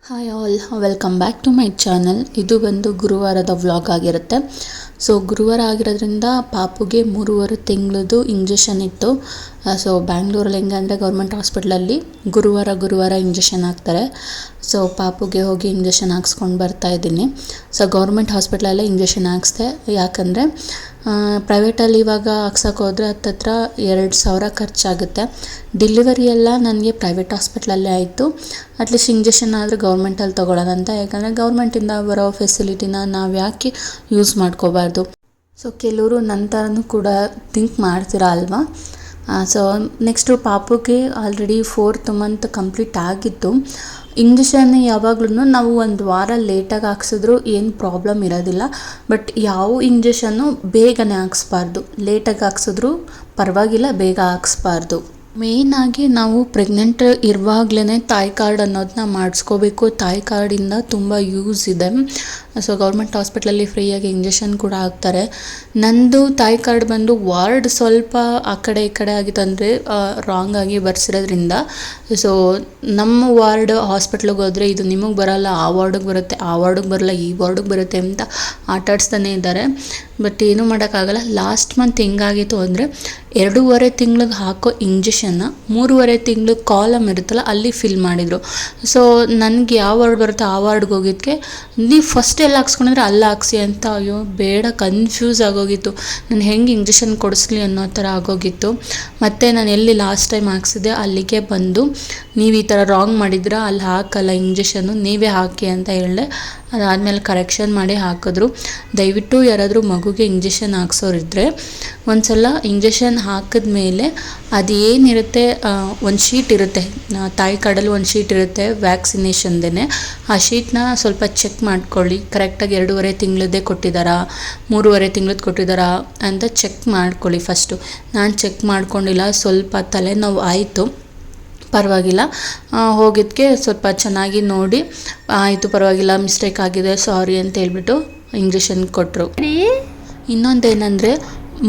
Hi all, welcome back to my channel. ಇದು ಬಂದು ಗುರುವಾರದ vlog ಆಗಿರುತ್ತೆ. ಸೊ ಗುರುವಾರ ಆಗಿರೋದ್ರಿಂದ ಪಾಪುಗೆ 3.5 ತಿಂಗಳದ್ದು ಇಂಜೆಕ್ಷನ್ ಇತ್ತು. ಸೊ ಬ್ಯಾಂಗ್ಳೂರಲ್ಲಿ ಹೆಂಗೆ ಅಂದರೆ ಗೌರ್ಮೆಂಟ್ ಹಾಸ್ಪಿಟ್ಲಲ್ಲಿ ಗುರುವಾರ ಇಂಜೆಕ್ಷನ್ ಹಾಕ್ತಾರೆ. ಸೊ ಪಾಪುಗೆ ಹೋಗಿ ಇಂಜೆಕ್ಷನ್ ಹಾಕ್ಸ್ಕೊಂಡು ಬರ್ತಾಯಿದ್ದೀನಿ. ಸೊ ಗೌರ್ಮೆಂಟ್ ಹಾಸ್ಪಿಟ್ಲಲ್ಲೇ ಇಂಜೆಕ್ಷನ್ ಹಾಕ್ಸ್ದೆ. ಯಾಕಂದರೆ ಪ್ರೈವೇಟಲ್ಲಿ ಇವಾಗ ಹಾಕ್ಸೋಕೆ ಹೋದರೆ ಹತ್ತತ್ರ 2,000 ಖರ್ಚಾಗುತ್ತೆ. ಡೆಲಿವರಿ ಎಲ್ಲ ನನಗೆ ಪ್ರೈವೇಟ್ ಹಾಸ್ಪಿಟ್ಲಲ್ಲೇ ಆಯಿತು. ಅಟ್ಲೀಸ್ಟ್ ಇಂಜೆಕ್ಷನ್ ಆದರೆ ಗೌರ್ಮೆಂಟಲ್ಲಿ ತೊಗೊಳ್ಳೋಣ ಅಂತ. ಯಾಕಂದರೆ ಗೌರ್ಮೆಂಟಿಂದ ಬರೋ ಫೆಸಿಲಿಟಿನ ನಾವು ಯಾಕೆ ಯೂಸ್ ಮಾಡ್ಕೋಬಾರ್ದು. ಸೊ ಕೆಲವರು ನನ್ನ ಥರನೂ ಕೂಡ ಥಿಂಕ್ ಮಾಡ್ತೀರಾ ಅಲ್ವಾ. ಸೊ ನೆಕ್ಸ್ಟು ಪಾಪುಗೆ ಆಲ್ರೆಡಿ 4th ಮಂತ್ ಕಂಪ್ಲೀಟ್ ಆಗಿತ್ತು. ಇಂಜೆಕ್ಷನ್ ಯಾವಾಗ್ಲೂ ನಾವು 1 ವಾರ ಲೇಟಾಗಿ ಹಾಕ್ಸಿದ್ರು ಏನು ಪ್ರಾಬ್ಲಮ್ ಇರೋದಿಲ್ಲ. ಬಟ್ ಯಾವ ಇಂಜೆಕ್ಷನ್ನು ಬೇಗನೆ ಹಾಕ್ಸ್ಬಾರ್ದು. ಲೇಟಾಗಿ ಹಾಕ್ಸಿದ್ರು ಪರವಾಗಿಲ್ಲ, ಬೇಗ ಹಾಕ್ಸ್ಬಾರ್ದು. ಮೇಯ್ನಾಗಿ ನಾವು ಪ್ರೆಗ್ನೆಂಟ್ ಇರುವಾಗಲೇ ತಾಯಿ ಕಾರ್ಡ್ ಅನ್ನೋದನ್ನ ಮಾಡಿಸ್ಕೋಬೇಕು. ತಾಯಿ ಕಾರ್ಡಿಂದ ತುಂಬ ಯೂಸ್ ಇದೆ. ಸೊ ಗೌರ್ಮೆಂಟ್ ಹಾಸ್ಪಿಟ್ಲಲ್ಲಿ ಫ್ರೀಯಾಗಿ ಇಂಜೆಕ್ಷನ್ ಕೂಡ ಹಾಕ್ತಾರೆ. ನಂದು ತಾಯಿ ಕಾರ್ಡ್ ಬಂದು ವಾರ್ಡ್ ಸ್ವಲ್ಪ ಆ ಕಡೆ ಈ ಕಡೆ ಆಗಿತ್ತು, ಅಂದರೆ ರಾಂಗ್ ಆಗಿ ಬರ್ಸಿರೋದ್ರಿಂದ. ಸೊ ನಮ್ಮ ವಾರ್ಡ್ ಹಾಸ್ಪಿಟ್ಲಿಗೆ ಹೋದರೆ ಇದು ನಿಮಗೆ ಬರೋಲ್ಲ, ಆ ವಾರ್ಡಿಗೆ ಬರುತ್ತೆ, ಆ ವಾರ್ಡಿಗೆ ಬರೋಲ್ಲ, ಈ ವಾರ್ಡಿಗೆ ಬರುತ್ತೆ ಅಂತ ಆಟಾಡಿಸ್ತಾನೆ ಇದ್ದಾರೆ. ಬಟ್ ಏನೂ ಮಾಡೋಕ್ಕಾಗಲ್ಲ. ಲಾಸ್ಟ್ ಮಂತ್ ಹೆಂಗಾಗಿತ್ತು ಅಂದರೆ 2.5 ತಿಂಗಳಿಗೆ ಹಾಕೋ ಇಂಜೆಕ್ಷನ್ನ 3.5 ತಿಂಗಳು ಕಾಲಮ್ ಇರುತ್ತಲ್ಲ ಅಲ್ಲಿ ಫಿಲ್ ಮಾಡಿದರು. ಸೊ ನನಗೆ ಯಾವ ವಾರ್ಡ್ ಬರುತ್ತೆ ಆ ವಾರ್ಡ್ಗೆ ಹೋಗಿದ್ದಕ್ಕೆ ನೀವು ಫಸ್ಟ್ ಎಲ್ಲ ಹಾಕ್ಸ್ಕೊಂಡಿದ್ರೆ ಅಲ್ಲಿ ಹಾಕ್ಸಿ ಅಂತ. ಅಯ್ಯೋ ಬೇಡ, ಕನ್ಫ್ಯೂಸ್ ಆಗೋಗಿತ್ತು. ನಾನು ಹೆಂಗೆ ಇಂಜೆಕ್ಷನ್ ಕೊಡಿಸ್ಲಿ ಅನ್ನೋ ಥರ ಆಗೋಗಿತ್ತು. ಮತ್ತು ನಾನು ಎಲ್ಲಿ ಲಾಸ್ಟ್ ಟೈಮ್ ಹಾಕ್ಸಿದ್ದೆ ಅಲ್ಲಿಗೆ ಬಂದು ನೀವು ಈ ಥರ ರಾಂಗ್ ಮಾಡಿದ್ರೆ ಅಲ್ಲಿ ಹಾಕಲ್ಲ ಇಂಜೆಕ್ಷನ್ನು, ನೀವೇ ಹಾಕಿ ಅಂತ ಹೇಳಿದೆ. ಅದಾದಮೇಲೆ ಕರೆಕ್ಷನ್ ಮಾಡಿ ಹಾಕಿದ್ರು. ದಯವಿಟ್ಟು ಯಾರಾದರೂ ಮಗುಗೆ ಇಂಜೆಕ್ಷನ್ ಹಾಕ್ಸೋರಿದ್ರೆ ಒಂದ್ಸಲ ಇಂಜೆಕ್ಷನ್ ಹಾಕಿದ್ಮೇಲೆ ಅದು ಏನಿರುತ್ತೆ, ಒಂದು ಶೀಟ್ ಇರುತ್ತೆ, ತಾಯಿ ಕಾರ್ಡಲ್ಲಿ ಒಂದು ಶೀಟ್ ಇರುತ್ತೆ ವ್ಯಾಕ್ಸಿನೇಷನ್ದೇ. ಆ ಶೀಟ್ನ ಸ್ವಲ್ಪ ಚೆಕ್ ಮಾಡ್ಕೊಳ್ಳಿ, ಕರೆಕ್ಟಾಗಿ 2.5 ತಿಂಗಳದ್ದೇ ಕೊಟ್ಟಿದ್ದಾರಾ, 3.5 ತಿಂಗಳದ್ದು ಕೊಟ್ಟಿದ್ದಾರಾ ಅಂತ ಚೆಕ್ ಮಾಡ್ಕೊಳ್ಳಿ ಫಸ್ಟು. ನಾನು ಚೆಕ್ ಮಾಡ್ಕೊಂಡಿಲ್ಲ, ಸ್ವಲ್ಪ ತಲೆನೋವು ಆಯಿತು. ಪರವಾಗಿಲ್ಲ, ಹೋಗಿದ್ದಕ್ಕೆ ಸ್ವಲ್ಪ ಚೆನ್ನಾಗಿ ನೋಡಿ ಆಯಿತು, ಪರವಾಗಿಲ್ಲ, ಮಿಸ್ಟೇಕ್ ಆಗಿದೆ, ಸಾರಿ ಅಂತ ಹೇಳ್ಬಿಟ್ಟು ಇಂಜೆಕ್ಷನ್ ಕೊಟ್ಟರು. ಇನ್ನೊಂದೇನೆಂದರೆ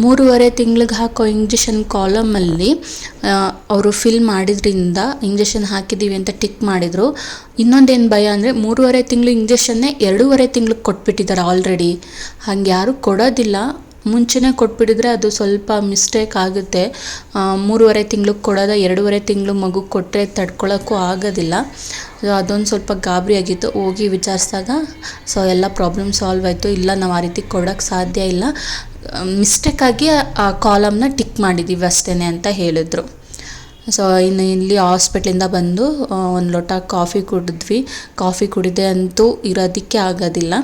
3.5 ತಿಂಗಳಿಗೆ ಹಾಕೋ ಇಂಜೆಕ್ಷನ್ ಕಾಲಮಲ್ಲಿ ಅವರು ಫಿಲ್ ಮಾಡಿದ್ರಿಂದ ಇಂಜೆಕ್ಷನ್ ಹಾಕಿದ್ದೀವಿ ಅಂತ ಟಿಕ್ ಮಾಡಿದರು. ಇನ್ನೊಂದೇನು ಭಯ ಅಂದರೆ 3.5 ತಿಂಗಳು ಇಂಜೆಕ್ಷನ್ನೇ 2.5 ತಿಂಗ್ಳಿಗೆ ಕೊಟ್ಬಿಟ್ಟಿದ್ದಾರೆ ಆಲ್ರೆಡಿ. ಹಾಗೆ ಯಾರೂ ಕೊಡೋದಿಲ್ಲ. ಮುಂಚೆನೇ ಕೊಟ್ಬಿಟ್ಟಿದ್ರೆ ಅದು ಸ್ವಲ್ಪ ಮಿಸ್ಟೇಕ್ ಆಗುತ್ತೆ. 3.5 ತಿಂಗ್ಳಿಗೆ ಕೊಡೋದ 2.5 ತಿಂಗಳು ಮಗು ಕೊಟ್ಟರೆ ತಡ್ಕೊಳ್ಳೋಕ್ಕೂ ಆಗೋದಿಲ್ಲ. ಸೊ ಅದೊಂದು ಸ್ವಲ್ಪ ಗಾಬರಿ ಆಗಿತ್ತು. ಹೋಗಿ ವಿಚಾರಿಸಿದಾಗ ಸೊ ಎಲ್ಲ ಪ್ರಾಬ್ಲಮ್ ಸಾಲ್ವ್ ಆಯಿತು. ಇಲ್ಲ, ನಾವು ಆ ರೀತಿ ಕೊಡೋಕ್ಕೆ ಸಾಧ್ಯ ಇಲ್ಲ, ಮಿಸ್ಟೇಕಾಗಿ ಆ ಕಾಲಮ್ನ ಟಿಕ್ ಮಾಡಿದ್ದೀವಿ ಅಷ್ಟೇ ಅಂತ ಹೇಳಿದ್ರು. ಸೊ ಇನ್ನು ಇಲ್ಲಿ ಹಾಸ್ಪಿಟ್ಲಿಂದ ಬಂದು 1 ಲೋಟ ಕಾಫಿ ಕುಡಿದ್ವಿ. ಕಾಫಿ ಕುಡಿದೆ ಅಂತೂ ಇರೋದಕ್ಕೆ ಆಗೋದಿಲ್ಲ.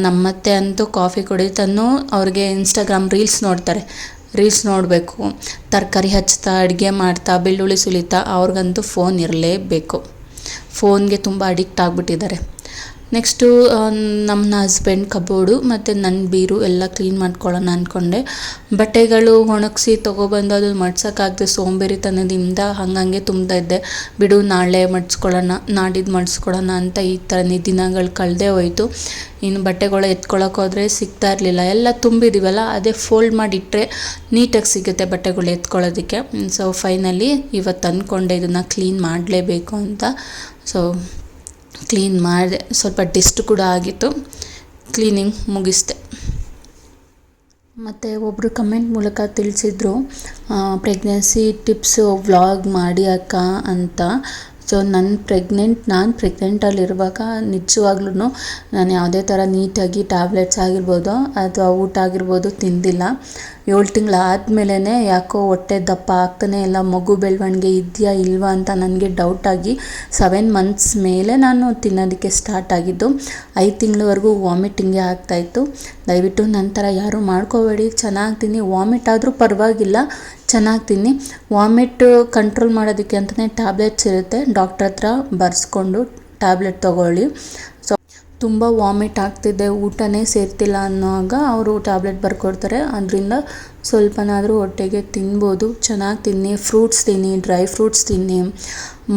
ನಮ್ಮತ್ತೆ ಅಂತೂ ಕಾಫಿ ಕುಡಿತನೂ ಅವ್ರಿಗೆ ಇನ್ಸ್ಟಾಗ್ರಾಮ್ ರೀಲ್ಸ್ ನೋಡ್ತಾರೆ. ರೀಲ್ಸ್ ನೋಡಬೇಕು, ತರಕಾರಿ ಹಚ್ತಾ, ಅಡುಗೆ ಮಾಡ್ತಾ, ಬೆಳ್ಳುಳ್ಳಿ ಸುಲಿತಾ, ಅವ್ರಿಗಂತೂ ಫೋನ್ ಇರಲೇಬೇಕು. ಫೋನ್ಗೆ ತುಂಬ ಅಡಿಕ್ಟ್ ಆಗಿಬಿಟ್ಟಿದ್ದಾರೆ. ನೆಕ್ಸ್ಟು ನಮ್ಮ ಹಸ್ಬೆಂಡ್ ಕಬೋರ್ಡು ಮತ್ತು ನನ್ನ ಬೀರು ಎಲ್ಲ ಕ್ಲೀನ್ ಮಾಡ್ಕೊಳ್ಳೋಣ ಅಂದ್ಕೊಂಡೆ. ಬಟ್ಟೆಗಳು ಒಣಗಿಸಿ ತೊಗೊಬಂದು ಅದು ಮಡ್ಸೋಕ್ಕಾಗದೆ ಸೋಂಬೇರಿತನದಿಂದ ಹಂಗೆ ತುಂಬ್ತಾ ಇದ್ದೆ. ಬಿಡು, ನಾಳೆ ಮಡ್ಸ್ಕೊಳ್ಳೋಣ, ನಾಡಿದ್ದು ಮಡ್ಸ್ಕೊಳ್ಳೋಣ ಅಂತ ಈ ಥರ ದಿನಗಳು ಕಳೆದೇ ಹೋಯಿತು. ಇನ್ನು ಬಟ್ಟೆಗಳು ಎತ್ಕೊಳ್ಳೋಕೆ ಹೋದರೆ ಸಿಗ್ತಾ ಇರಲಿಲ್ಲ. ಎಲ್ಲ ತುಂಬಿದ್ದೀವಲ್ಲ, ಅದೇ ಫೋಲ್ಡ್ ಮಾಡಿಟ್ರೆ ನೀಟಾಗಿ ಸಿಗುತ್ತೆ ಬಟ್ಟೆಗಳು ಎತ್ಕೊಳ್ಳೋದಕ್ಕೆ. ಸೊ ಫೈನಲಿ ಇವತ್ತು ಅಂದ್ಕೊಂಡೆ ಇದನ್ನು ಕ್ಲೀನ್ ಮಾಡಲೇಬೇಕು ಅಂತ. ಸೊ ಕ್ಲೀನ್ ಮಾಡಿದೆ. ಸ್ವಲ್ಪ ಡಿಸ್ಟ್ ಕೂಡ ಆಗಿತ್ತು, ಕ್ಲೀನಿಂಗ್ ಮುಗಿಸ್ದೆ. ಮತ್ತು ಒಬ್ಬರು ಕಮೆಂಟ್ ಮೂಲಕ ತಿಳಿಸಿದ್ರು, ಪ್ರೆಗ್ನೆನ್ಸಿ ಟಿಪ್ಸು ವ್ಲಾಗ್ ಮಾಡಿ ಅಕ್ಕ ಅಂತ. ಸೊ ನಾನು ಪ್ರೆಗ್ನೆಂಟಲ್ಲಿರುವಾಗ ನಿಜವಾಗ್ಲೂ ನಾನು ಯಾವುದೇ ಥರ ನೀಟಾಗಿ ಟ್ಯಾಬ್ಲೆಟ್ಸ್ ಆಗಿರ್ಬೋದು ಅಥವಾ ಊಟ ಆಗಿರ್ಬೋದು ತಿಂದಿಲ್ಲ. 7 ತಿಂಗಳಾದಮೇಲೆ ಯಾಕೋ ಹೊಟ್ಟೆ ದಪ್ಪ ಆಗ್ತಾನೆ ಇಲ್ಲ, ಮಗು ಬೆಳವಣಿಗೆ ಇದೆಯಾ ಇಲ್ವಾ ಅಂತ ನನಗೆ ಡೌಟಾಗಿ 7 ಮಂತ್ಸ್ ಮೇಲೆ ನಾನು ತಿನ್ನೋದಕ್ಕೆ ಸ್ಟಾರ್ಟ್ ಆಗಿದ್ದು. 5 ತಿಂಗಳವರೆಗೂ ವಾಮಿಟಿಂಗೇ ಆಗ್ತಾಯಿತ್ತು. ದಯವಿಟ್ಟು ನಂತರ ಯಾರೂ ಮಾಡ್ಕೋಬೇಡಿ. ಚೆನ್ನಾಗಿ ತಿನ್ನಿ, ವಾಮಿಟ್ ಆದರೂ ಪರವಾಗಿಲ್ಲ, ಚೆನ್ನಾಗಿ ತಿನ್ನಿ. ವಾಮಿಟ್ ಕಂಟ್ರೋಲ್ ಮಾಡೋದಕ್ಕೆ ಅಂತಲೇ ಟ್ಯಾಬ್ಲೆಟ್ಸ್ ಇರುತ್ತೆ, ಡಾಕ್ಟ್ರ್ ಹತ್ರ ಬರೆಸ್ಕೊಂಡು ಟ್ಯಾಬ್ಲೆಟ್ ತೊಗೊಳ್ಳಿ. ಸೊ ತುಂಬ ವಾಮಿಟ್ ಆಗ್ತಿದೆ, ಊಟನೇ ಸೇರ್ತಿಲ್ಲ ಅನ್ನೋವಾಗ ಅವರು ಟ್ಯಾಬ್ಲೆಟ್ ಬರ್ಕೊಡ್ತಾರೆ. ಅದರಿಂದ ಸ್ವಲ್ಪನಾದರೂ ಹೊಟ್ಟೆಗೆ ತಿನ್ಬೋದು. ಚೆನ್ನಾಗಿ ತಿನ್ನಿ, ಫ್ರೂಟ್ಸ್ ತಿನ್ನಿ, ಡ್ರೈ ಫ್ರೂಟ್ಸ್ ತಿನ್ನಿ,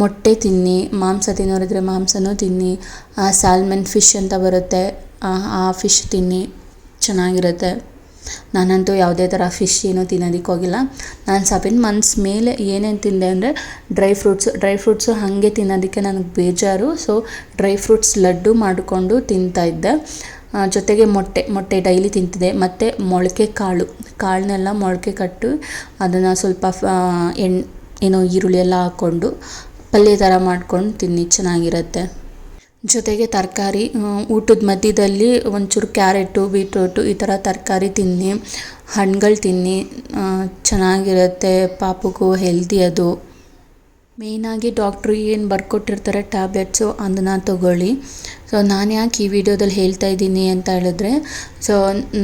ಮೊಟ್ಟೆ ತಿನ್ನಿ, ಮಾಂಸ ತಿನ್ನೋರಿದ್ರೆ ಮಾಂಸನೂ ತಿನ್ನಿ. ಸ್ಯಾಲ್ಮನ್ ಫಿಶ್ ಅಂತ ಬರುತ್ತೆ, ಆ ಫಿಶ್ ತಿನ್ನಿ, ಚೆನ್ನಾಗಿರುತ್ತೆ. ನಾನಂತೂ ಯಾವುದೇ ಥರ ಫಿಶ್ ಏನೂ ತಿನ್ನೋದಕ್ಕೆ ಹೋಗಿಲ್ಲ. ನಾನು 7 ಮಂತ್ಸ್ ಮೇಲೆ ಏನೇನು ತಿಂದೆ ಅಂದರೆ ಡ್ರೈ ಫ್ರೂಟ್ಸು ಹಾಗೆ ತಿನ್ನೋದಕ್ಕೆ ನನಗೆ ಬೇಜಾರು. ಸೊ ಡ್ರೈ ಫ್ರೂಟ್ಸ್ ಲಡ್ಡು ಮಾಡಿಕೊಂಡು ತಿಂತಾಯಿದ್ದೆ. ಜೊತೆಗೆ ಮೊಟ್ಟೆ ಡೈಲಿ ತಿಂತಿದ್ದೆ. ಮತ್ತು ಮೊಳಕೆ ಕಾಳನ್ನೆಲ್ಲ ಮೊಳಕೆ ಕಟ್ಟು ಅದನ್ನು ಸ್ವಲ್ಪ ಈರುಳ್ಳಿ ಎಲ್ಲ ಹಾಕ್ಕೊಂಡು ಪಲ್ಯ ಥರ ಮಾಡ್ಕೊಂಡು ತಿನ್ನಿ, ಚೆನ್ನಾಗಿರುತ್ತೆ. ಜೊತೆಗೆ ತರಕಾರಿ ಊಟದ ಮಧ್ಯದಲ್ಲಿ ಒಂಚೂರು ಕ್ಯಾರೆಟು, ಬೀಟ್ರೋಟು ಈ ಥರ ತರಕಾರಿ ತಿನ್ನಿ, ಹಣ್ಣುಗಳು ತಿನ್ನಿ, ಚೆನ್ನಾಗಿರುತ್ತೆ. ಪಾಪುಗೂ ಹೆಲ್ದಿ ಅದು. ಮೇಯ್ನಾಗಿ ಡಾಕ್ಟ್ರು ಏನು ಬರ್ಕೊಟ್ಟಿರ್ತಾರೆ ಟ್ಯಾಬ್ಲೆಟ್ಸು ಅದನ್ನು ತೊಗೊಳ್ಳಿ. ಸೊ ನಾನು ಯಾಕೆ ಈ ವಿಡಿಯೋದಲ್ಲಿ ಹೇಳ್ತಾ ಇದ್ದೀನಿ ಅಂತ ಹೇಳಿದ್ರೆ, ಸೊ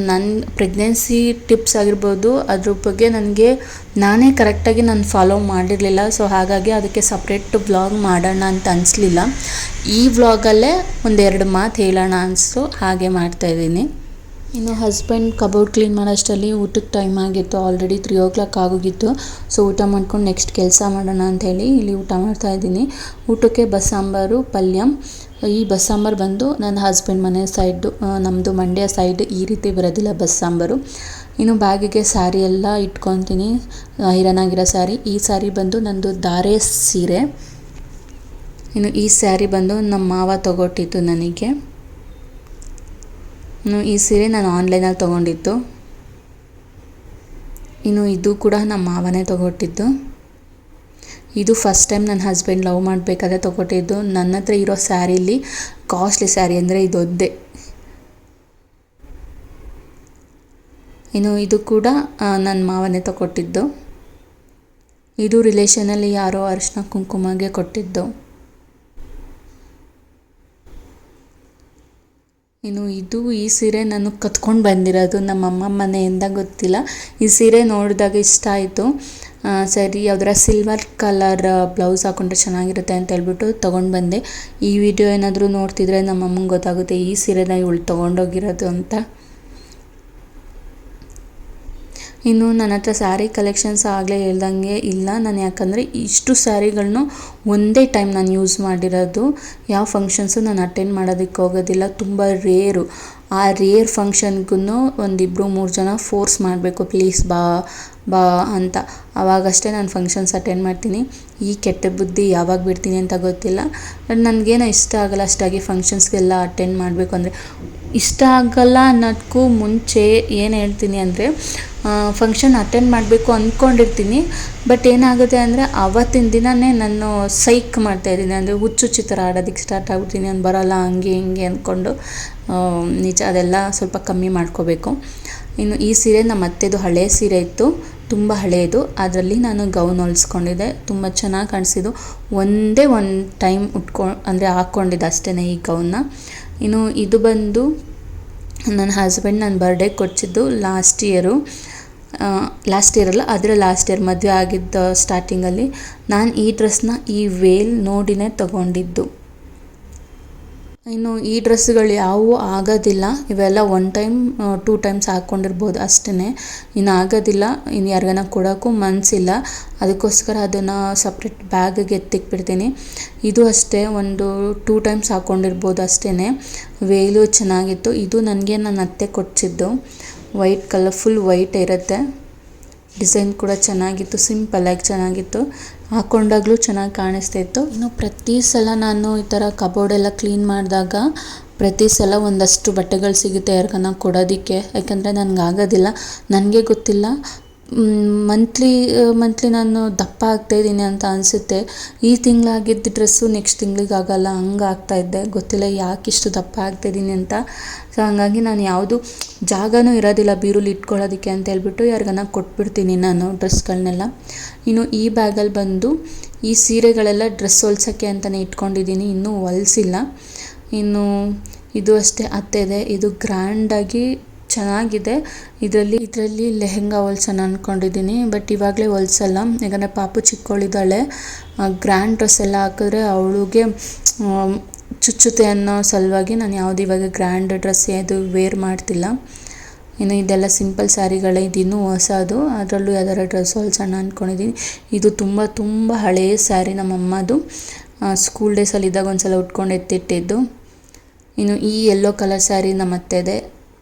ನನ್ನ ಪ್ರೆಗ್ನೆನ್ಸಿ ಟಿಪ್ಸ್ ಆಗಿರ್ಬೋದು ಅದ್ರ ಬಗ್ಗೆ ನಾನೇ ಕರೆಕ್ಟಾಗಿ ನಾನು ಫಾಲೋ ಮಾಡಿರಲಿಲ್ಲ. ಸೊ ಹಾಗಾಗಿ ಅದಕ್ಕೆ ಸಪ್ರೇಟ್ ವ್ಲಾಗ್ ಮಾಡೋಣ ಅಂತ ಅನಿಸ್ಲಿಲ್ಲ. ಈ ವ್ಲಾಗಲ್ಲೇ 1-2 ಮಾತು ಹೇಳೋಣ ಅನಿಸ್ತು, ಹಾಗೆ ಮಾಡ್ತಾಯಿದ್ದೀನಿ. ಇನ್ನು ಹಸ್ಬೆಂಡ್ ಕಬೋರ್ಡ್ ಕ್ಲೀನ್ ಮಾಡೋಷ್ಟರಲ್ಲಿ ಊಟಕ್ಕೆ ಟೈಮ್ ಆಗಿತ್ತು. ಆಲ್ರೆಡಿ 3 o'clock ಆಗೋಗಿತ್ತು. ಸೊ ಊಟ ಮಾಡ್ಕೊಂಡು ನೆಕ್ಸ್ಟ್ ಕೆಲಸ ಮಾಡೋಣ ಅಂಥೇಳಿ ಇಲ್ಲಿ ಊಟ ಮಾಡ್ತಾಯಿದ್ದೀನಿ. ಊಟಕ್ಕೆ ಬಸ್ಸಾಂಬಾರು, ಪಲ್ಯ. ಈ ಬಸ್ಸಾಂಬಾರು ಬಂದು ನನ್ನ ಹಸ್ಬೆಂಡ್ ಮನೆ ಸೈಡು, ನಮ್ಮದು ಮಂಡ್ಯ ಸೈಡ್ ಈ ರೀತಿ ಬರೋದಿಲ್ಲ ಬಸ್ಸಾಂಬಾರು. ಇನ್ನು ಬ್ಯಾಗಿಗೆ ಸ್ಯಾರಿ ಎಲ್ಲ ಇಟ್ಕೊತೀನಿ, ಐರನ್ ಆಗಿರೋ ಸ್ಯಾರಿ. ಈ ಸ್ಯಾರಿ ಬಂದು ನಂದು ಧಾರೆ ಸೀರೆ. ಇನ್ನು ಈ ಸ್ಯಾರಿ ಬಂದು ನಮ್ಮ ಮಾವ ತೊಗೊಟ್ಟಿದ್ದು ನನಗೆ. ಈ ಸೀರೆ ನಾನು ಆನ್ಲೈನಲ್ಲಿ ತೊಗೊಂಡಿದ್ದು. ಇನ್ನು ಇದು ಕೂಡ ನಮ್ಮ ಮಾವನೇ ತೊಗೊಟ್ಟಿದ್ದು. ಇದು ಫಸ್ಟ್ ಟೈಮ್ ನನ್ನ ಹಸ್ಬೆಂಡ್ ಲವ್ ಮಾಡಬೇಕಾದ್ರೆ ತೊಗೊಟ್ಟಿದ್ದು. ನನ್ನ ಹತ್ರ ಇರೋ ಸ್ಯಾರಿಲಿ ಕಾಸ್ಟ್ಲಿ ಸ್ಯಾರಿ ಅಂದರೆ ಇದೊಂದೇ. ಇನ್ನು ಇದು ಕೂಡ ನನ್ನ ಮಾವನೇ ತೊಗೊಟ್ಟಿದ್ದು. ಇದು ರಿಲೇಷನಲ್ಲಿ ಯಾರೋ ಅರಿಶಿನ ಕುಂಕುಮಗೆ ಕೊಟ್ಟಿದ್ದು. ಇನ್ನು ಈ ಸೀರೆ ನಾನು ಕತ್ಕೊಂಡು ಬಂದಿರೋದು ನಮ್ಮ ಅಮ್ಮ ಮನೆಯಿಂದ, ಗೊತ್ತಿಲ್ಲ. ಈ ಸೀರೆ ನೋಡಿದಾಗ ಇಷ್ಟ ಆಯಿತು. ಸರಿ ಯಾವ್ದಾರ ಸಿಲ್ವರ್ ಕಲರ್ ಬ್ಲೌಸ್ ಹಾಕ್ಕೊಂಡ್ರೆ ಚೆನ್ನಾಗಿರುತ್ತೆ ಅಂತ ಹೇಳ್ಬಿಟ್ಟು ತೊಗೊಂಡು ಬಂದೆ. ಈ ವಿಡಿಯೋ ಏನಾದರೂ ನೋಡ್ತಿದ್ರೆ ನಮ್ಮ ಅಮ್ಮಂಗೆ ಗೊತ್ತಾಗುತ್ತೆ ಈ ಸೀರೆನ ಇವಳು ತೊಗೊಂಡೋಗಿರೋದು ಅಂತ. ಇನ್ನು ನನ್ನ ಹತ್ರ ಸ್ಯಾರಿ ಕಲೆಕ್ಷನ್ಸ್ ಆಗಲೇ ಹೇಳ್ದಂಗೆ ಇಲ್ಲ. ನಾನು ಯಾಕಂದರೆ ಇಷ್ಟು ಸ್ಯಾರಿಗಳನ್ನೂ ಒಂದೇ ಟೈಮ್ ನಾನು ಯೂಸ್ ಮಾಡಿರೋದು. ಯಾವ ಫಂಕ್ಷನ್ಸು ನಾನು ಅಟೆಂಡ್ ಮಾಡೋದಕ್ಕೆ ಹೋಗೋದಿಲ್ಲ, ತುಂಬ ರೇರು. ಆ ರೇರ್ ಫಂಕ್ಷನ್ಗೂ 1-2-3 ಜನ ಫೋರ್ಸ್ ಮಾಡಬೇಕು, ಪ್ಲೀಸ್ ಬಾ ಅಂತ. ಆವಾಗಷ್ಟೇ ನಾನು ಫಂಕ್ಷನ್ಸ್ ಅಟೆಂಡ್ ಮಾಡ್ತೀನಿ. ಈ ಕೆಟ್ಟ ಬುದ್ಧಿ ಯಾವಾಗ ಬಿಡ್ತೀನಿ ಅಂತ ಗೊತ್ತಿಲ್ಲ. ಬಟ್ ನನಗೇನೋ ಇಷ್ಟ ಆಗಲ್ಲ ಅಷ್ಟಾಗಿ ಫಂಕ್ಷನ್ಸ್ಗೆಲ್ಲ ಅಟೆಂಡ್ ಮಾಡಬೇಕು ಅಂದರೆ. ಇಷ್ಟ ಆಗಲ್ಲ ಅನ್ನೋದಕ್ಕೂ ಮುಂಚೆ ಏನು ಹೇಳ್ತೀನಿ ಅಂದರೆ, ಫಂಕ್ಷನ್ ಅಟೆಂಡ್ ಮಾಡಬೇಕು ಅಂದ್ಕೊಂಡಿರ್ತೀನಿ. ಬಟ್ ಏನಾಗುತ್ತೆ ಅಂದರೆ ಆವತ್ತಿನ ದಿನವೇ ನಾನು ಸೈಕ್ ಮಾಡ್ತಾಯಿದ್ದೀನಿ, ಅಂದರೆ ಹುಚ್ಚುಚ್ಚಿ ಥರ ಆಡೋದಕ್ಕೆ ಸ್ಟಾರ್ಟ್ ಆಗ್ಬಿಡ್ತೀನಿ. ನಾನು ಬರೋಲ್ಲ ಹಂಗೆ ಹಿಂಗೆ ಅಂದ್ಕೊಂಡು. ನಿಜ ಅದೆಲ್ಲ ಸ್ವಲ್ಪ ಕಮ್ಮಿ ಮಾಡ್ಕೋಬೇಕು. ಇನ್ನು ಈ ಸೀರೆ ನಮ್ಮ ಅತ್ತೆದು ಹಳೆಯ ಸೀರೆ ಇತ್ತು, ತುಂಬ ಹಳೆಯದು. ಅದರಲ್ಲಿ ನಾನು ಗೌನ್ ಹೊಲಿಸ್ಕೊಂಡಿದ್ದೆ, ತುಂಬ ಚೆನ್ನಾಗಿ ಕಾಣಿಸಿದ್ದು. ಒಂದು ಟೈಮ್ ಹಾಕ್ಕೊಂಡಿದ್ದೆ ಅಷ್ಟೇ ಈ ಗೌನ್ನ. ಇನ್ನು ಇದು ಬಂದು ನನ್ನ ಹಸ್ಬೆಂಡ್ ನನ್ನ ಬರ್ಡೇಗೆ ಕೊಡಿಸಿದ್ದು ಲಾಸ್ಟ್ ಇಯರಲ್ಲ, ಅದರ ಲಾಸ್ಟ್ ಇಯರ್ ಮದುವೆ ಆಗಿದ್ದ ಸ್ಟಾರ್ಟಿಂಗಲ್ಲಿ ನಾನು ಈ ಡ್ರೆಸ್ನ ಈ ವೇಲ್ ನೋಡಿನೇ ತೊಗೊಂಡಿದ್ದು. ಇನ್ನು ಈ ಡ್ರೆಸ್ಸುಗಳು ಯಾವುವು ಆಗೋದಿಲ್ಲ. ಇವೆಲ್ಲ 1 ಟೈಮ್ 2 ಟೈಮ್ಸ್ ಹಾಕ್ಕೊಂಡಿರ್ಬೋದು ಅಷ್ಟೇ, ಇನ್ನು ಆಗೋದಿಲ್ಲ. ಇನ್ನು ಯಾರಿಗಾನ ಕೊಡೋಕ್ಕೂ ಮನಸ್ಸಿಲ್ಲ. ಅದಕ್ಕೋಸ್ಕರ ಅದನ್ನು ಸಪ್ರೇಟ್ ಬ್ಯಾಗಿಗೆ ಎತ್ತಿಕ್ಬಿಡ್ತೀನಿ. ಇದು ಅಷ್ಟೇ 1-2 ಟೈಮ್ಸ್ ಹಾಕ್ಕೊಂಡಿರ್ಬೋದು ಅಷ್ಟೇ. ವೇಲು ಚೆನ್ನಾಗಿತ್ತು. ಇದು ನನಗೆ ನನ್ನ ಅತ್ತೆ ಕೊಡಿಸಿದ್ದು. ವೈಟ್ ಕಲರ್, ಫುಲ್ ವೈಟ್ ಇರುತ್ತೆ. ಡಿಸೈನ್ ಕೂಡ ಚೆನ್ನಾಗಿತ್ತು, ಸಿಂಪಲ್ಲಾಗಿ ಚೆನ್ನಾಗಿತ್ತು. ಹಾಕ್ಕೊಂಡಾಗಲೂ ಚೆನ್ನಾಗಿ ಕಾಣಿಸ್ತಾಯಿತ್ತು. ಇನ್ನು ಪ್ರತಿ ಸಲ ನಾನು ಈ ಥರ ಕಬೋರ್ಡೆಲ್ಲ ಕ್ಲೀನ್ ಮಾಡಿದಾಗ ಪ್ರತಿ ಸಲ ಒಂದಷ್ಟು ಬಟ್ಟೆಗಳು ಸಿಗುತ್ತೆ ಯಾರಿಗಾನ ಕೊಡೋದಕ್ಕೆ. ಯಾಕಂದರೆ ನನಗಾಗೋದಿಲ್ಲ, ನನಗೆ ಗೊತ್ತಿಲ್ಲ. ಮಂತ್ಲಿ ನಾನು ದಪ್ಪ ಆಗ್ತಾಯಿದ್ದೀನಿ ಅಂತ ಅನಿಸುತ್ತೆ. ಈ ತಿಂಗಳಾಗಿದ್ದ ಡ್ರೆಸ್ಸು ನೆಕ್ಸ್ಟ್ ತಿಂಗ್ಳಿಗೆ ಆಗೋಲ್ಲ, ಹಂಗೆ ಆಗ್ತಾಯಿದ್ದೆ. ಗೊತ್ತಿಲ್ಲ ಯಾಕೆ ಇಷ್ಟು ದಪ್ಪ ಆಗ್ತಾಯಿದ್ದೀನಿ ಅಂತ. ಸೊ ಹಾಗಾಗಿ ನಾನು ಯಾವುದು ಜಾಗನೂ ಇರೋದಿಲ್ಲ ಬೀರುಲಿ ಇಟ್ಕೊಳ್ಳೋದಕ್ಕೆ ಅಂತ ಹೇಳ್ಬಿಟ್ಟು ಯಾರಿಗಾನ ಕೊಟ್ಬಿಡ್ತೀನಿ ನಾನು ಡ್ರೆಸ್ಗಳನ್ನೆಲ್ಲ. ಇನ್ನು ಈ ಬ್ಯಾಗಲ್ಲಿ ಬಂದು ಈ ಸೀರೆಗಳೆಲ್ಲ ಡ್ರೆಸ್ ಹೊಲ್ಸೋಕ್ಕೆ ಅಂತಲೇ ಇಟ್ಕೊಂಡಿದ್ದೀನಿ, ಇನ್ನೂ ಹೊಲಿಸಿಲ್ಲ. ಇನ್ನು ಇದು ಅಷ್ಟೇ ಅತ್ತೆದೆ. ಇದು ಗ್ರ್ಯಾಂಡಾಗಿ ಚೆನ್ನಾಗಿದೆ. ಇದರಲ್ಲಿ ಲೆಹೆಂಗಾ ಹೊಲ್ಸೋಣ ಅಂದ್ಕೊಂಡಿದ್ದೀನಿ. ಬಟ್ ಇವಾಗಲೇ ಹೊಲ್ಸಲ್ಲ, ಯಾಕಂದರೆ ಪಾಪು ಚಿಕ್ಕವಳಿದ್ದಾಳೆ. ಗ್ರ್ಯಾಂಡ್ ಡ್ರೆಸ್ ಎಲ್ಲ ಹಾಕಿದ್ರೆ ಅವಳಿಗೆ ಚುಚ್ಚುತ್ತೆ ಅನ್ನೋ ಸಲುವಾಗಿ ನಾನು ಯಾವುದು ಇವಾಗ ಗ್ರ್ಯಾಂಡ್ ಡ್ರೆಸ್ ಅದು ವೇರ್ ಮಾಡ್ತಿಲ್ಲ. ಇನ್ನು ಇದೆಲ್ಲ ಸಿಂಪಲ್ ಸ್ಯಾರಿಗಳೇ, ಇದಿನ್ನೂ ಹೊಸದು. ಅದರಲ್ಲೂ ಯಾವ್ದಾರ ಡ್ರೆಸ್ ಹೊಲ್ಸೋಣ ಅಂದ್ಕೊಂಡಿದ್ದೀನಿ. ಇದು ತುಂಬ ಹಳೆಯ ಸ್ಯಾರಿ, ನಮ್ಮಮ್ಮದು ಸ್ಕೂಲ್ ಡೇಸಲ್ಲಿ ಇದ್ದಾಗ ಒಂದು ಸಲ ಉಟ್ಕೊಂಡು ಎತ್ತಿಟ್ಟಿದ್ದು. ಇನ್ನು ಈ ಯೆಲ್ಲೋ ಕಲರ್ ಸ್ಯಾರಿ ನಮ್ಮ ಅತ್ತೆದೆ.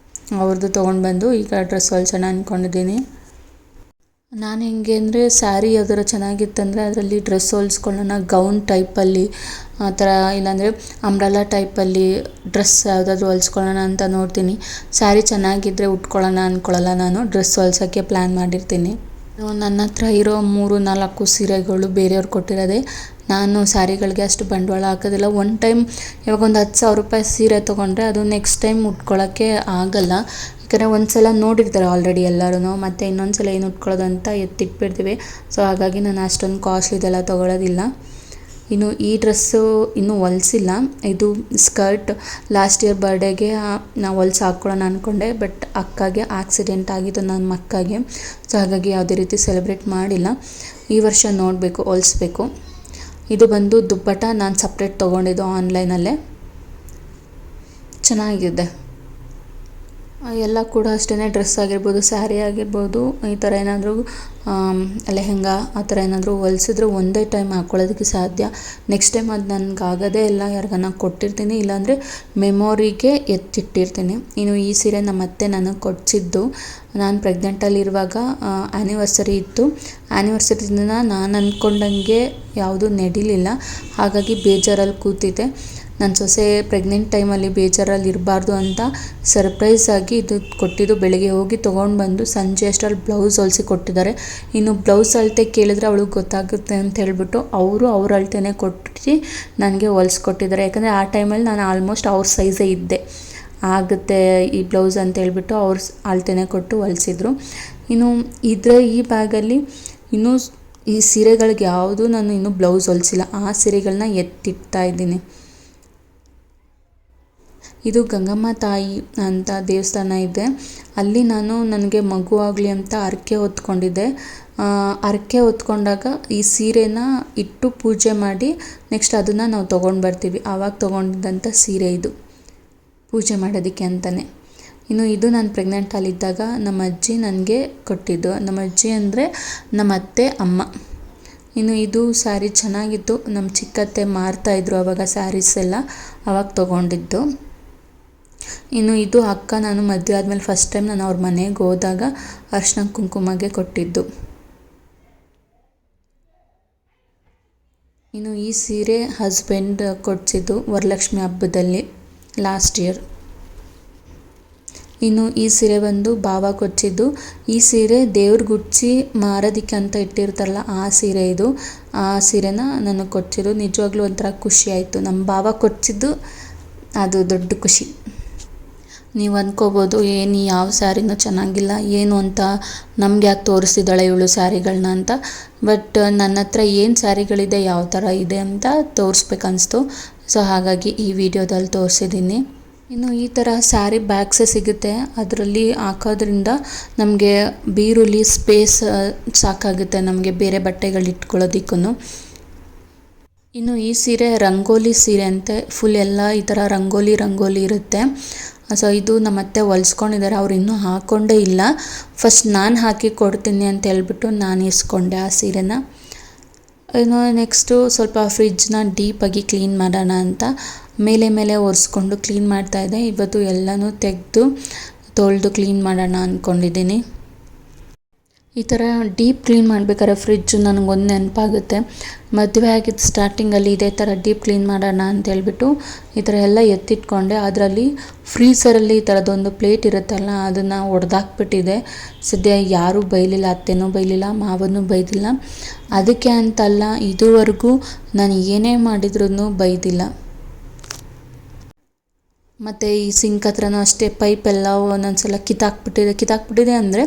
ಅವ್ರದ್ದು ತೊಗೊಂಡು ಬಂದು ಈಗ ಡ್ರೆಸ್ ಹೊಲ್ಸೋಣ ಅಂದ್ಕೊಂಡಿದ್ದೀನಿ. ನಾನು ಹೆಂಗೆ ಅಂದರೆ ಸ್ಯಾರಿ ಯಾವ್ದಾರು ಚೆನ್ನಾಗಿತ್ತಂದರೆ ಅದರಲ್ಲಿ ಡ್ರೆಸ್ ಹೊಲ್ಸ್ಕೊಳ್ಳೋಣ ಗೌನ್ ಟೈಪಲ್ಲಿ ಆ ಥರ, ಇಲ್ಲಾಂದರೆ ಅಂಬ್ರೆಲಾ ಟೈಪಲ್ಲಿ ಡ್ರೆಸ್ ಯಾವುದಾದ್ರೂ ಹೊಲ್ಸ್ಕೊಳ್ಳೋಣ ಅಂತ ನೋಡ್ತೀನಿ. ಸ್ಯಾರಿ ಚೆನ್ನಾಗಿದ್ದರೆ ಉಟ್ಕೊಳ್ಳೋಣ ಅಂದ್ಕೊಳ್ಳಲ್ಲ, ನಾನು ಡ್ರೆಸ್ ಹೊಲ್ಸೋಕ್ಕೆ ಪ್ಲ್ಯಾನ್ ಮಾಡಿರ್ತೀನಿ. ನನ್ನ ಹತ್ರ ಇರೋ 3-4 ಸೀರೆಗಳು ಬೇರೆಯವ್ರು ಕೊಟ್ಟಿರೋದೆ. ನಾನು ಸ್ಯಾರಿಗಳಿಗೆ ಅಷ್ಟು ಬಂಡವಾಳ ಹಾಕೋದಿಲ್ಲ. ಒನ್ ಟೈಮ್ ಇವಾಗ ಒಂದು 10,000 ರೂಪಾಯಿ ಸೀರೆ ತೊಗೊಂಡ್ರೆ ಅದು ನೆಕ್ಸ್ಟ್ ಟೈಮ್ ಉಟ್ಕೊಳ್ಳೋಕ್ಕೆ ಆಗಲ್ಲ. ಯಾಕಂದರೆ ಒಂದು ಸಲ ನೋಡಿರ್ತಾರೆ ಆಲ್ರೆಡಿ ಎಲ್ಲರೂ, ಮತ್ತು ಇನ್ನೊಂದು ಸಲ ಏನು ಉಟ್ಕೊಳ್ಳೋದು ಅಂತ ಎತ್ತಿಟ್ಬಿಡ್ತೀವಿ. ಸೊ ಹಾಗಾಗಿ ನಾನು ಅಷ್ಟೊಂದು ಕಾಸ್ಟ್ಲಿದೆಲ್ಲ ತೊಗೊಳೋದಿಲ್ಲ. ಇನ್ನು ಈ ಡ್ರೆಸ್ಸು ಇನ್ನೂ ಹೊಲ್ಸಿಲ್ಲ. ಇದು ಸ್ಕರ್ಟ್ ಲಾಸ್ಟ್ ಇಯರ್ ಬರ್ಡೇಗೆ ನಾವು ಹೊಲ್ಸಿ ಹಾಕ್ಕೊಳ್ಳೋಣ ಅಂದ್ಕೊಂಡೆ, ಬಟ್ ಅಕ್ಕಗೆ ಆಕ್ಸಿಡೆಂಟ್ ಆಗಿತ್ತು ನಮ್ಮ ಅಕ್ಕಗೆ. ಸೊ ಹಾಗಾಗಿ ಯಾವುದೇ ರೀತಿ ಸೆಲೆಬ್ರೇಟ್ ಮಾಡಿಲ್ಲ. ಈ ವರ್ಷ ನೋಡಬೇಕು, ಹೊಲಿಸ್ಬೇಕು. ಇದು ಬಂದು ದುಪ್ಪಟ್ಟ ನಾನು ಸಪ್ರೇಟ್ ತೊಗೊಂಡಿದ್ದು ಆನ್ಲೈನಲ್ಲೇ, ಚೆನ್ನಾಗಿದೆ. ಎಲ್ಲ ಕೂಡ ಅಷ್ಟೇ, ಡ್ರೆಸ್ ಆಗಿರ್ಬೋದು, ಸ್ಯಾರಿ ಆಗಿರ್ಬೋದು, ಈ ಥರ ಏನಾದರೂ ಲೆಹೆಂಗಾ ಆ ಥರ ಏನಾದರೂ ಹೊಲ್ಸಿದ್ರೆ ಒಂದೇ ಟೈಮ್ ಹಾಕ್ಕೊಳ್ಳೋದಕ್ಕೆ ಸಾಧ್ಯ. ನೆಕ್ಸ್ಟ್ ಟೈಮ್ ಅದು ನನಗಾಗೋದೇ ಇಲ್ಲ, ಯಾರಿಗಾನ ಕೊಟ್ಟಿರ್ತೀನಿ, ಇಲ್ಲಾಂದರೆ ಮೆಮೊರಿಗೆ ಎತ್ತಿಟ್ಟಿರ್ತೀನಿ. ಇನ್ನು ಈ ಸೀರೆ ನಮ್ಮ ಅತ್ತೆ ನನಗೆ ಕೊಡಿಸಿದ್ದು ನಾನು ಪ್ರೆಗ್ನೆಂಟಲ್ಲಿರುವಾಗ ಆ್ಯನಿವರ್ಸರಿ ಇತ್ತು. ಆ್ಯನಿವರ್ಸರಿ ದಿನ ನಾನು ಅಂದ್ಕೊಂಡಂಗೆ ಯಾವುದೂ ನಡೀಲಿಲ್ಲ, ಹಾಗಾಗಿ ಬೇಜಾರಲ್ಲಿ ಕೂತಿದ್ದೆ. ನನ್ನ ಸೊಸೆ ಪ್ರೆಗ್ನೆಂಟ್ ಟೈಮಲ್ಲಿ ಬೇಜಾರಲ್ಲಿ ಇರಬಾರ್ದು ಅಂತ ಸರ್ಪ್ರೈಸಾಗಿ ಇದು ಕೊಟ್ಟಿದ್ದು. ಬೆಳಗ್ಗೆ ಹೋಗಿ ತೊಗೊಂಡು ಬಂದು ಸಂಜೆ ಅಷ್ಟರಲ್ಲಿ ಬ್ಲೌಸ್ ಹೊಲಿಸಿ ಕೊಟ್ಟಿದ್ದಾರೆ. ಇನ್ನು ಬ್ಲೌಸ್ ಅಳತೆ ಕೇಳಿದ್ರೆ ಅವಳಿಗೆ ಗೊತ್ತಾಗುತ್ತೆ ಅಂತ ಹೇಳ್ಬಿಟ್ಟು ಅವರು ಅವ್ರ ಅಳತೆನೇ ಕೊಟ್ಟು ನನಗೆ ಹೊಲಿಸ್ಕೊಟ್ಟಿದ್ದಾರೆ. ಯಾಕಂದರೆ ಆ ಟೈಮಲ್ಲಿ ನಾನು ಆಲ್ಮೋಸ್ಟ್ ಅವ್ರ ಸೈಜೇ ಇದ್ದೆ, ಆಗುತ್ತೆ ಈ ಬ್ಲೌಸ್ ಅಂತ ಹೇಳ್ಬಿಟ್ಟು ಅವ್ರ ಅಳತೆನೇ ಕೊಟ್ಟು ಹೊಲಿಸಿದ್ರು. ಇನ್ನು ಈ ಬ್ಯಾಗಲ್ಲಿ ಇನ್ನೂ ಈ ಸೀರೆಗಳಿಗೆ ಯಾವುದು ನಾನು ಇನ್ನೂ ಬ್ಲೌಸ್ ಹೊಲಿಸಿಲ್ಲ, ಆ ಸೀರೆಗಳನ್ನ ಎತ್ತಿಡ್ತಾ ಇದ್ದೀನಿ. ಇದು ಗಂಗಮ್ಮ ತಾಯಿ ಅಂತ ದೇವಸ್ಥಾನ ಇದೆ, ಅಲ್ಲಿ ನಾನು ನನಗೆ ಮಗು ಆಗಲಿ ಅಂತ ಹರಕೆ ಹೊತ್ಕೊಂಡಿದ್ದೆ. ಹರಕೆ ಹೊತ್ಕೊಂಡಾಗ ಈ ಸೀರೆನ ಇಟ್ಟು ಪೂಜೆ ಮಾಡಿ ನೆಕ್ಸ್ಟ್ ಅದನ್ನು ನಾವು ತೊಗೊಂಡು ಬರ್ತೀವಿ. ಆವಾಗ ತೊಗೊಂಡಿದ್ದಂಥ ಸೀರೆ ಇದು, ಪೂಜೆ ಮಾಡೋದಕ್ಕೆ ಅಂತಲೇ. ಇನ್ನು ಇದು ನಾನು ಪ್ರೆಗ್ನೆಂಟಲ್ಲಿದ್ದಾಗ ನಮ್ಮ ಅಜ್ಜಿ ನನಗೆ ಕೊಟ್ಟಿದ್ದು. ನಮ್ಮ ಅಜ್ಜಿ ಅಂದರೆ ನಮ್ಮ ಅತ್ತೆ ಅಮ್ಮ. ಇನ್ನು ಇದು ಸ್ಯಾರಿ ಚೆನ್ನಾಗಿತ್ತು, ನಮ್ಮ ಚಿಕ್ಕತ್ತೆ ಮಾರ್ತಾಯಿದ್ರು ಆವಾಗ ಸ್ಯಾರೀಸ್ ಎಲ್ಲ, ಆವಾಗ ತೊಗೊಂಡಿದ್ದು. ಇನ್ನು ಇದು ಅಕ್ಕ ನಾನು ಮದುವೆ ಆದಮೇಲೆ ಫಸ್ಟ್ ಟೈಮ್ ನಾನು ಅವ್ರ ಮನೆಗೆ ಹೋದಾಗ ಅರ್ಶಿನ ಕುಂಕುಮಗೆ ಕೊಟ್ಟಿದ್ದು. ಇನ್ನು ಈ ಸೀರೆ ಹಸ್ಬೆಂಡ್ ಕೊಡಿಸಿದ್ದು ವರಲಕ್ಷ್ಮಿ ಹಬ್ಬದಲ್ಲಿ ಲಾಸ್ಟ್ ಇಯರ್. ಇನ್ನು ಈ ಸೀರೆ ಬಂದು ಭಾವ ಕೊಡಿಸಿದ್ದು. ಈ ಸೀರೆ ದೇವ್ರಿಗೆ ಉಡ್ಸಿ ಮಾರೋದಕ್ಕೆ ಅಂತ ಇಟ್ಟಿರ್ತಾರಲ್ಲ ಆ ಸೀರೆ ಇದು. ಆ ಸೀರೆನ ನನಗೆ ಕೊಡಿಸಿದ್ದು. ನಿಜವಾಗ್ಲೂ ಒಂಥರ ಖುಷಿ ಆಯಿತು. ನಮ್ಮ ಭಾವ ಕೊಡಿಸಿದ್ದು ಅದು ದೊಡ್ಡ ಖುಷಿ. ನೀವು ಅಂದ್ಕೋಬೋದು ಏನು ಯಾವ ಸ್ಯಾರಿನೂ ಚೆನ್ನಾಗಿಲ್ಲ ಏನು ಅಂತ, ನಮ್ಗೆ ಯಾಕೆ ತೋರಿಸ್ತಿದ್ದಾಳೆ ಇವಳು ಸ್ಯಾರಿಗಳನ್ನ ಅಂತ. ಬಟ್ ನನ್ನ ಹತ್ರ ಏನು ಸ್ಯಾರಿಗಳಿದೆ, ಯಾವ ಥರ ಇದೆ ಅಂತ ತೋರಿಸ್ಬೇಕನ್ನಿಸ್ತು. ಸೊ ಹಾಗಾಗಿ ಈ ವಿಡಿಯೋದಲ್ಲಿ ತೋರಿಸಿದ್ದೀನಿ. ಇನ್ನು ಈ ಥರ ಸ್ಯಾರಿ ಬ್ಯಾಗ್ಸೇ ಸಿಗುತ್ತೆ, ಅದರಲ್ಲಿ ಹಾಕೋದ್ರಿಂದ ನಮಗೆ ಬೀರುಲಿ ಸ್ಪೇಸ್ ಸಾಕಾಗುತ್ತೆ ನಮಗೆ ಬೇರೆ ಬಟ್ಟೆಗಳು ಇಟ್ಕೊಳ್ಳೋದಕ್ಕೂ. ಇನ್ನು ಈ ಸೀರೆ ರಂಗೋಲಿ ಸೀರೆ ಅಂತೆ, ಫುಲ್ ಎಲ್ಲ ಈ ಥರ ರಂಗೋಲಿ ಇರುತ್ತೆ. ಸೊ ಇದು ನಮ್ಮ ಅತ್ತೆ ಹೊಲ್ಸ್ಕೊಂಡಿದ್ದಾರೆ, ಅವ್ರು ಇನ್ನೂ ಹಾಕ್ಕೊಂಡೇ ಇಲ್ಲ. ಫಸ್ಟ್ ನಾನು ಹಾಕಿ ಕೊಡ್ತೀನಿ ಅಂತ ಹೇಳ್ಬಿಟ್ಟು ನಾನು ಇಸ್ಕೊಂಡೆ ಆ ಸೀರೆನ. ಇನ್ನು ನೆಕ್ಸ್ಟು ಸ್ವಲ್ಪ ಫ್ರಿಡ್ಜ್ನ ಡೀಪಾಗಿ ಕ್ಲೀನ್ ಮಾಡೋಣ ಅಂತ ಮೇಲೆ ಒರೆಸ್ಕೊಂಡು ಕ್ಲೀನ್ ಮಾಡ್ತಾಯಿದ್ದೆ. ಇವತ್ತು ಎಲ್ಲನೂ ತೆಗೆದು ತೊಳೆದು ಕ್ಲೀನ್ ಮಾಡೋಣ ಅಂದ್ಕೊಂಡಿದ್ದೀನಿ. ಈ ಥರ ಡೀಪ್ ಕ್ಲೀನ್ ಮಾಡಬೇಕಾದ್ರೆ ಫ್ರಿಡ್ಜು ನನಗೊಂದು ನೆನಪಾಗುತ್ತೆ. ಮದುವೆ ಆಗಿದ್ದು ಸ್ಟಾರ್ಟಿಂಗಲ್ಲಿ ಇದೇ ಥರ ಡೀಪ್ ಕ್ಲೀನ್ ಮಾಡೋಣ ಅಂತ ಹೇಳ್ಬಿಟ್ಟು ಈ ಥರ ಎಲ್ಲ ಎತ್ತಿಟ್ಕೊಂಡೆ. ಅದರಲ್ಲಿ ಫ್ರೀಝರಲ್ಲಿ ಈ ಥರದೊಂದು ಪ್ಲೇಟ್ ಇರುತ್ತಲ್ಲ, ಅದನ್ನು ಒಡೆದಾಕ್ಬಿಟ್ಟಿದೆ. ಸದ್ಯ ಯಾರೂ ಬೈಲಿಲ್ಲ, ಅತ್ತೆನೂ ಬೈಲಿಲ್ಲ, ಮಾವನೂ ಬೈದಿಲ್ಲ. ಅದಕ್ಕೆ ಅಂತಲ್ಲ, ಇದುವರೆಗೂ ನಾನು ಏನೇ ಮಾಡಿದ್ರೂ ಬೈದಿಲ್ಲ. ಮತ್ತು ಈ ಸಿಂಕ್ ಹತ್ರನೂ ಅಷ್ಟೇ ಪೈಪೆಲ್ಲ ಒಂದೊಂದ್ಸಲ ಕಿತ್ತಾಕ್ಬಿಟ್ಟಿದೆ ಅಂದರೆ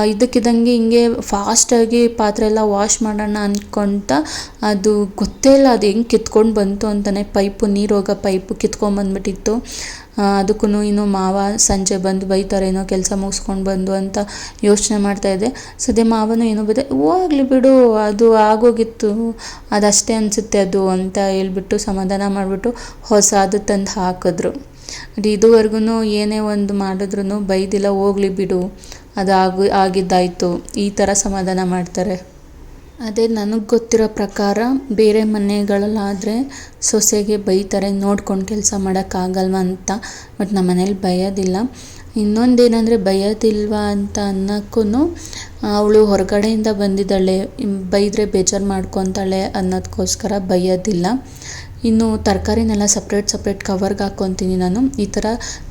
ಇದ್ದಕ್ಕಿದ್ದಂಗೆ ಹಿಂಗೆ ಫಾಸ್ಟಾಗಿ ಪಾತ್ರೆ ಎಲ್ಲ ವಾಶ್ ಮಾಡೋಣ ಅಂದ್ಕೊತ ಅದು ಗೊತ್ತೇ ಇಲ್ಲ ಅದು ಹೆಂಗೆ ಕಿತ್ಕೊಂಡು ಬಂತು ಅಂತಲೇ. ನೀರು ಹೋಗೋ ಪೈಪು ಕಿತ್ಕೊಂಡ್ಬಂದ್ಬಿಟ್ಟಿತ್ತು. ಅದಕ್ಕೂ ಇನ್ನು ಮಾವ ಸಂಜೆ ಬಂದು ಬೈತಾರೇನೋ ಕೆಲಸ ಮುಗಿಸ್ಕೊಂಡು ಬಂದು ಅಂತ ಯೋಚನೆ ಮಾಡ್ತಾಯಿದ್ದೆ. ಸದ್ಯ ಮಾವನೂ ಏನೋ ಬೈದೆ, ಹೋಗ್ಲಿ ಬಿಡು ಅದು ಆಗೋಗಿತ್ತು, ಅದಷ್ಟೇ ಅನಿಸುತ್ತೆ ಅದು ಅಂತ ಹೇಳ್ಬಿಟ್ಟು ಸಮಾಧಾನ ಮಾಡಿಬಿಟ್ಟು ಹೊಸದು ತಂದು ಹಾಕಿದ್ರು. ಇದುವರೆಗೂ ಏನೇ ಒಂದು ಮಾಡಿದ್ರೂ ಬೈದಿಲ್ಲ, ಹೋಗ್ಲಿ ಬಿಡು ಅದು ಆಗಿದ್ದಾಯಿತು ಈ ಥರ ಸಮಾಧಾನ ಮಾಡ್ತಾರೆ. ಅದೇ ನನಗೆ ಗೊತ್ತಿರೋ ಪ್ರಕಾರ ಬೇರೆ ಮನೆಗಳಲ್ಲಾದರೆ ಸೊಸೆಗೆ ಬೈತಾರೆ, ನೋಡ್ಕೊಂಡು ಕೆಲಸ ಮಾಡೋಕ್ಕಾಗಲ್ವ ಅಂತ. ಬಟ್ ನಮ್ಮ ಮನೇಲಿ ಬೈಯೋದಿಲ್ಲ. ಇನ್ನೊಂದೇನೆಂದರೆ ಬೈಯೋದಿಲ್ವಾ ಅಂತ ಅನ್ನೋಕ್ಕೂ ಅವಳು ಹೊರಗಡೆಯಿಂದ ಬಂದಿದ್ದಾಳೆ, ಬೈದರೆ ಬೇಜಾರು ಮಾಡ್ಕೊತಾಳೆ ಅನ್ನೋದಕ್ಕೋಸ್ಕರ ಬೈಯೋದಿಲ್ಲ. ಇನ್ನು ತರಕಾರಿನೆಲ್ಲ ಸಪ್ರೇಟ್ ಕವರ್ಗೆ ಹಾಕ್ಕೊತೀನಿ ನಾನು. ಈ ಥರ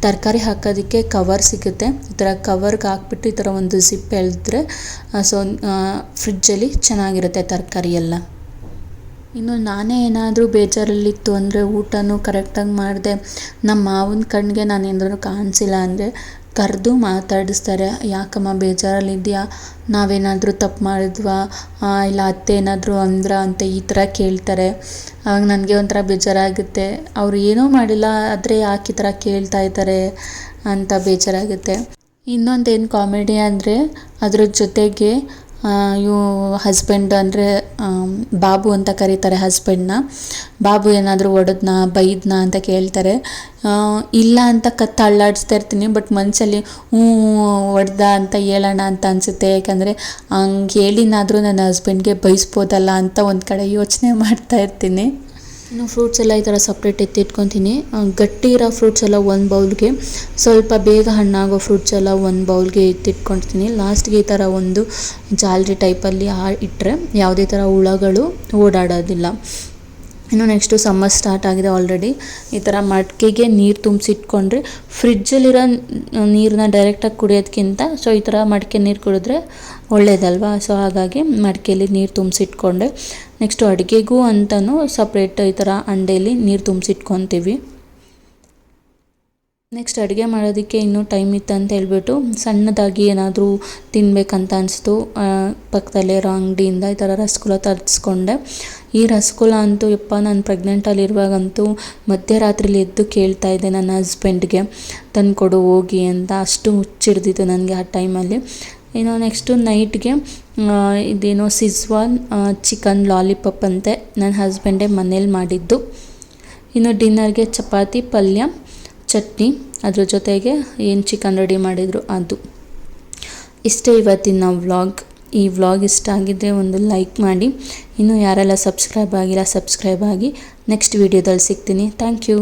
ತರಕಾರಿ ಹಾಕೋದಕ್ಕೆ ಕವರ್ ಸಿಗುತ್ತೆ. ಈ ಥರ ಕವರ್ಗೆ ಹಾಕ್ಬಿಟ್ಟು ಈ ಥರ ಒಂದು ಜಿಪ್ ಎಳೆದ್ರೆ ಸೊ ಫ್ರಿಜ್ಜಲ್ಲಿ ಚೆನ್ನಾಗಿರುತ್ತೆ ತರಕಾರಿ ಎಲ್ಲ. ಇನ್ನು ನಾನೇ ಏನಾದರೂ ಬೇಜಾರಲ್ಲಿತ್ತು ಅಂದರೆ ಊಟನೂ ಕರೆಕ್ಟಾಗಿ ಮಾಡಿದೆ, ನಮ್ಮ ಮಾವನ ಕಣ್ಣಿಗೆ ನಾನು ಏನಾದರೂ ಕಾಣಿಸಿಲ್ಲ ಅಂದರೆ ಕರೆದು ಮಾತಾಡಿಸ್ತಾರೆ. ಯಾಕಮ್ಮ ಬೇಜಾರಲ್ಲಿದೆಯಾ, ನಾವೇನಾದರೂ ತಪ್ಪು ಮಾಡಿದ್ವಾ, ಇಲ್ಲ ಅತ್ತೆ ಏನಾದರೂ ಅಂದ್ರ ಅಂತ ಈ ಥರ ಕೇಳ್ತಾರೆ. ಆವಾಗ ನನಗೆ ಒಂಥರ ಬೇಜಾರಾಗುತ್ತೆ. ಅವರು ಏನೂ ಮಾಡಿಲ್ಲ ಆದರೆ ಯಾಕೆ ಈ ಥರ ಕೇಳ್ತಾ ಇದ್ದಾರೆ ಅಂತ ಬೇಜಾರಾಗುತ್ತೆ. ಇನ್ನೊಂದೇನು ಕಾಮಿಡಿ ಅಂದರೆ ಅದ್ರ ಜೊತೆಗೆ ಹಸ್ಬೆಂಡ್ ಅಂದರೆ ಬಾಬು ಅಂತ ಕರೀತಾರೆ ಹಸ್ಬೆಂಡ್ನ. ಬಾಬು ಏನಾದರೂ ಹೊಡೆದ್ನಾ ಬೈದ್ನಾ ಅಂತ ಕೇಳ್ತಾರೆ. ಇಲ್ಲ ಅಂತ ಅಳ್ಳಾಡಿಸ್ತಾ ಇರ್ತೀನಿ, ಬಟ್ ಮನಸ್ಸಲ್ಲಿ ಹೊಡೆದ ಅಂತ ಹೇಳೋಣ ಅಂತ ಅನಿಸುತ್ತೆ. ಯಾಕಂದರೆ ಹಂಗೆ ಹೇಳಿನಾದರೂ ನನ್ನ ಹಸ್ಬೆಂಡ್ಗೆ ಬೈಸ್ಬೋದಲ್ಲ ಅಂತ ಒಂದು ಕಡೆ ಯೋಚನೆ ಮಾಡ್ತಾ ಇರ್ತೀನಿ. ಇನ್ನು ಫ್ರೂಟ್ಸ್ ಎಲ್ಲ ಈ ಥರ ಸಪ್ರೇಟ್ ಎತ್ತಿಟ್ಕೊತೀನಿ. ಗಟ್ಟಿ ಇರೋ ಫ್ರೂಟ್ಸ್ ಎಲ್ಲ ಒಂದು ಬೌಲ್ಗೆ, ಸ್ವಲ್ಪ ಬೇಗ ಹಣ್ಣಾಗೋ ಫ್ರೂಟ್ಸ್ ಎಲ್ಲ ಒಂದು ಬೌಲ್ಗೆ ಎತ್ತಿಟ್ಕೊಳ್ತೀನಿ. ಲಾಸ್ಟ್ಗೆ ಈ ಥರ ಒಂದು ಜಾಲರಿ ಟೈಪಲ್ಲಿ ಇಟ್ಟರೆ ಯಾವುದೇ ಥರ ಹುಳಗಳು ಓಡಾಡೋದಿಲ್ಲ. ಇನ್ನು ನೆಕ್ಸ್ಟು ಸಮ್ಮರ್ ಸ್ಟಾರ್ಟ್ ಆಗಿದೆ ಆಲ್ರೆಡಿ. ಈ ಥರ ಮಡಿಕೆಗೆ ನೀರು ತುಂಬಿಸಿಟ್ಕೊಂಡ್ರೆ ಫ್ರಿಜ್ಜಲ್ಲಿರೋ ನೀರನ್ನ ಡೈರೆಕ್ಟಾಗಿ ಕುಡಿಯೋದಕ್ಕಿಂತ ಸೊ ಈ ಥರ ಮಡಿಕೆ ನೀರು ಕುಡಿದ್ರೆ ಒಳ್ಳೇದಲ್ವಾ. ಸೊ ಹಾಗಾಗಿ ಮಡಿಕೆಯಲ್ಲಿ ನೀರು ತುಂಬಿಸಿಟ್ಕೊಂಡೆ. ನೆಕ್ಸ್ಟು ಅಡುಗೆಗೂ ಅಂತಲೂ ಸಪ್ರೇಟ್ ಈ ಥರ ಅಂಡೇಲಿ ನೀರು ತುಂಬಿಸಿಟ್ಕೊತೀವಿ. ನೆಕ್ಸ್ಟ್ ಅಡುಗೆ ಮಾಡೋದಕ್ಕೆ ಇನ್ನೂ ಟೈಮ್ ಇತ್ತು ಅಂತ ಹೇಳ್ಬಿಟ್ಟು ಸಣ್ಣದಾಗಿ ಏನಾದರೂ ತಿನ್ನಬೇಕಂತ ಅನಿಸ್ತು. ಪಕ್ಕದಲ್ಲಿರೋ ಅಂಗಡಿಯಿಂದ ಈ ಥರ ರಸಗುಲ್ಲ ತರಿಸ್ಕೊಂಡೆ. ಈ ರಸಗುಲ್ಲ ಅಂತೂ ನಾನು ಪ್ರೆಗ್ನೆಂಟಲ್ಲಿರುವಾಗಂತೂ ಮಧ್ಯರಾತ್ರಿಲಿ ಎದ್ದು ಕೇಳ್ತಾ ಇದ್ದೆ ನನ್ನ ಹಸ್ಬೆಂಡ್ಗೆ ತಂದುಕೊಡು ಹೋಗಿ ಅಂತ. ಅಷ್ಟು ಹುಚ್ಚಿಡ್ದಿತ್ತು ನನಗೆ ಆ ಟೈಮಲ್ಲಿ. ಇನ್ನು ನೆಕ್ಸ್ಟು ನೈಟ್ಗೆ ಇದೇನೋ ಸಿಜ್ವಾನ್ ಚಿಕನ್ ಲಾಲಿಪಾಪ್ ಅಂತೆ ನನ್ನ ಹಸ್ಬೆಂಡೇ ಮನೇಲಿ ಮಾಡಿದ್ದು. ಇನ್ನು ಡಿನ್ನರ್ಗೆ ಚಪಾತಿ, ಪಲ್ಯ, ಚಟ್ನಿ, ಅದ್ರ ಜೊತೆಗೆ ಏನು ಚಿಕನ್ ರೆಡಿ ಮಾಡಿದರು ಅದು. ಇಷ್ಟೇ ಇವತ್ತಿನ ವ್ಲಾಗ್. ಈ ವ್ಲಾಗ್ ಇಷ್ಟ ಆಗಿದ್ದರೆ ಒಂದು ಲೈಕ್ ಮಾಡಿ. ಇನ್ನೂ ಯಾರೆಲ್ಲ ಸಬ್ಸ್ಕ್ರೈಬ್ ಆಗಿಲ್ಲ ಸಬ್ಸ್ಕ್ರೈಬ್ ಆಗಿ. ನೆಕ್ಸ್ಟ್ ವೀಡಿಯೋದಲ್ಲಿ ಸಿಗ್ತೀನಿ. Thank you.